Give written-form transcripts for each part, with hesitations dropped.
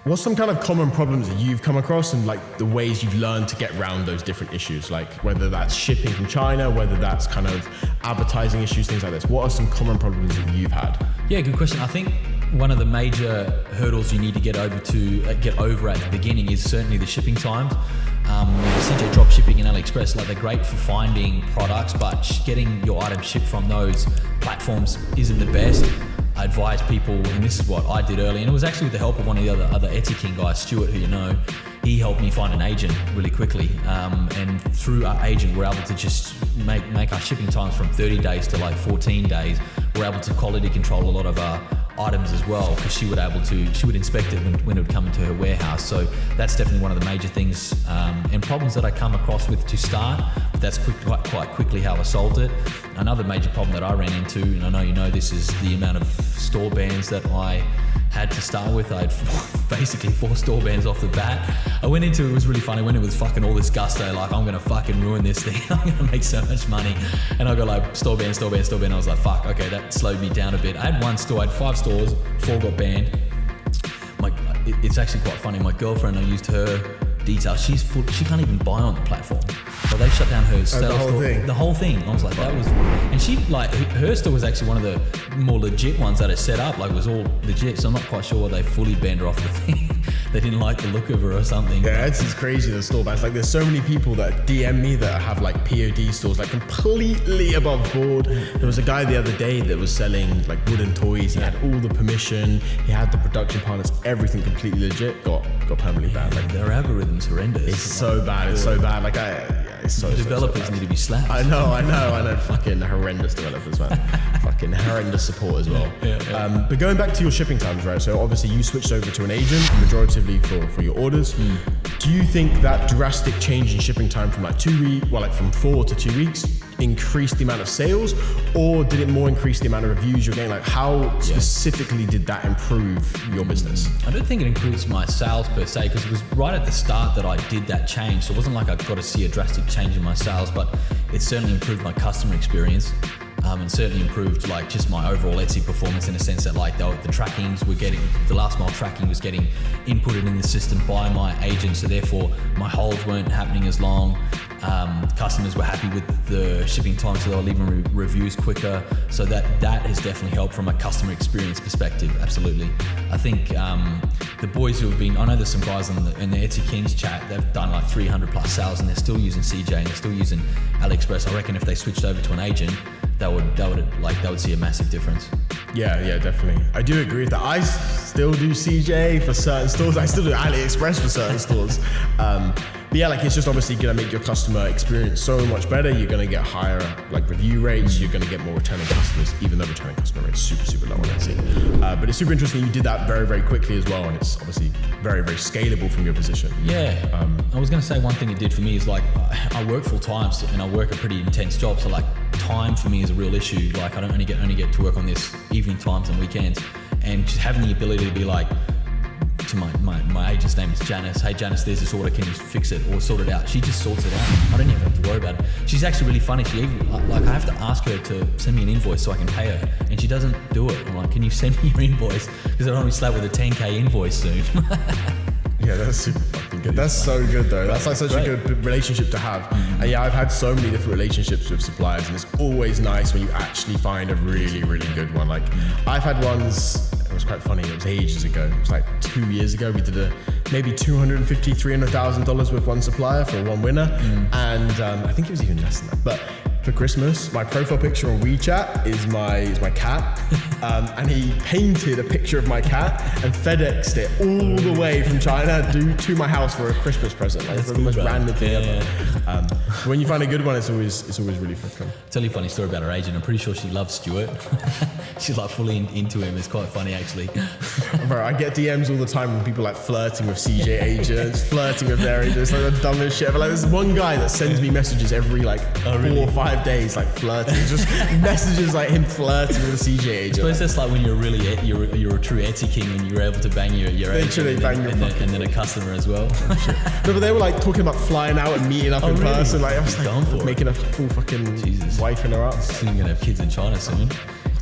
What's some kind of common problems that you've come across and like the ways you've learned to get around those different issues? Like whether that's shipping from China, whether that's kind of advertising issues, things like this. What are some common problems that you've had? Yeah, good question. I think one of the major hurdles you need to get over at the beginning is certainly the shipping times. CJ Dropshipping and AliExpress, like they're great for finding products, but getting your items shipped from those platforms isn't the best. I advise people, and this is what I did early, and it was actually with the help of one of the other Etsy King guys, Stuart, who you know. He helped me find an agent really quickly, and through our agent, we're able to just make our shipping times from 30 days to like 14 days. We're able to quality control a lot of our items as well, because she would inspect it when it would come into her warehouse. So that's definitely one of the major things and problems that I come across with to start. But that's quite quickly how I solved it. Another major problem that I ran into, and I know you know this, is the amount of store bans that I had to start with. I had basically 4 store bans off the bat. I went into it was really funny. I went in with fucking all this gusto, like I'm gonna fucking ruin this thing. I'm gonna make so much money. And I got like store ban. I was like, fuck, okay, that slowed me down a bit. I had one store, I had 5 stores, 4 got banned. It's actually quite funny. My girlfriend, I used her details. She can't even buy on the platform. So they shut down her sales store. The whole thing. I was like, that was, and she like her store was actually one of the more legit ones that are set up. Like it was all legit. So I'm not quite sure they fully banned her off the thing. They didn't like the look of her or something. Yeah, it's just crazy, the store bans. Like there's so many people that DM me that have like POD stores, like completely above board. There was a guy the other day that was selling like wooden toys. He had all the permission. He had the production partners, everything completely legit. Got permanently banned. Like their algorithm's horrendous. It's so bad. It's so bad. Like it's so developers so need to be slapped. I know. Fucking horrendous developers, man. Fucking horrendous support as well. Yeah. But going back to your shipping times, right? So obviously you switched over to an agent, majoritively for your orders. Do you think that drastic change in shipping time from like 2 weeks, well, like from 4 to 2 weeks, increased the amount of sales, or did it more increase the amount of reviews you're getting? Like how specifically did that improve your business? I don't think it increased my sales per se, because it was right at the start that I did that change. So it wasn't like I got to see a drastic change in my sales, but it certainly improved my customer experience. And certainly improved like just my overall Etsy performance, in a sense that like the trackings were getting, the last mile tracking was getting inputted in the system by my agent, so therefore my holds weren't happening as long. Customers were happy with the shipping time, so they were leaving reviews quicker. So that has definitely helped from a customer experience perspective. Absolutely. I think the boys who have been, I know there's some guys in the Etsy Kings chat, they've done like 300 plus sales and they're still using CJ and they're still using AliExpress. I reckon if they switched over to an agent, that would see a massive difference. Yeah, definitely. I do agree with that. I still do CJ for certain stores. I still do AliExpress for certain stores. But yeah, like it's just obviously gonna make your customer experience so much better. You're gonna get higher like review rates. You're gonna get more returning customers, even though returning customer rates super low on Etsy. But it's super interesting. You did that very quickly as well, and it's obviously very scalable from your position. Yeah. I was gonna say one thing it did for me is like I work full time and I work a pretty intense job. So like time for me is a real issue. Like I don't only get to work on this evening times and weekends, and just having the ability to be like, to my agent's name is Janice. Hey Janice, there's this order, can you fix it or sort it out? She just sorts it out. I don't even have to worry about it. She's actually really funny. She even, like I have to ask her to send me an invoice so I can pay her, and she doesn't do it. I'm like, can you send me your invoice? Because I don't want to be slapped with a 10K invoice soon. Yeah, that's super fucking good. That's so good though. That's like such a good relationship to have. And yeah, I've had so many different relationships with suppliers, and it's always nice when you actually find a really good one. Like I've had ones, it was quite funny, it was ages ago. It was like 2 years ago. We did maybe $250,000-$300,000 with one supplier for one winner. And I think it was even less than that. But for Christmas, my profile picture on WeChat is my cat. And he painted a picture of my cat and FedExed it all the way from China to my house for a Christmas present. Like, it's the most random thing ever. When you find a good one, it's always really fun. Tell you a funny story about her agent. I'm pretty sure she loves Stuart. She's like fully into him. It's quite funny actually. Bro, I get DMs all the time from people like flirting with CJ agents, flirting with their agents, like the dumbest shit. But like there's one guy that sends me messages every like 4 or 5 days, like flirting, just messages like him flirting with a CJ agent. I suppose that's like when you're a true Etsy king and you're able to bang your agent and then a customer as well. No, but they were like talking about flying out and meeting up in person. Like I was like making a full fucking wife in her up. You're gonna have kids in China soon.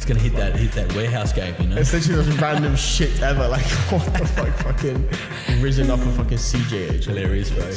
gonna hit that warehouse game, you know. It's literally the most random shit ever. Like, what the fuck, fucking risen up a fucking CJ age. Hilarious, bro.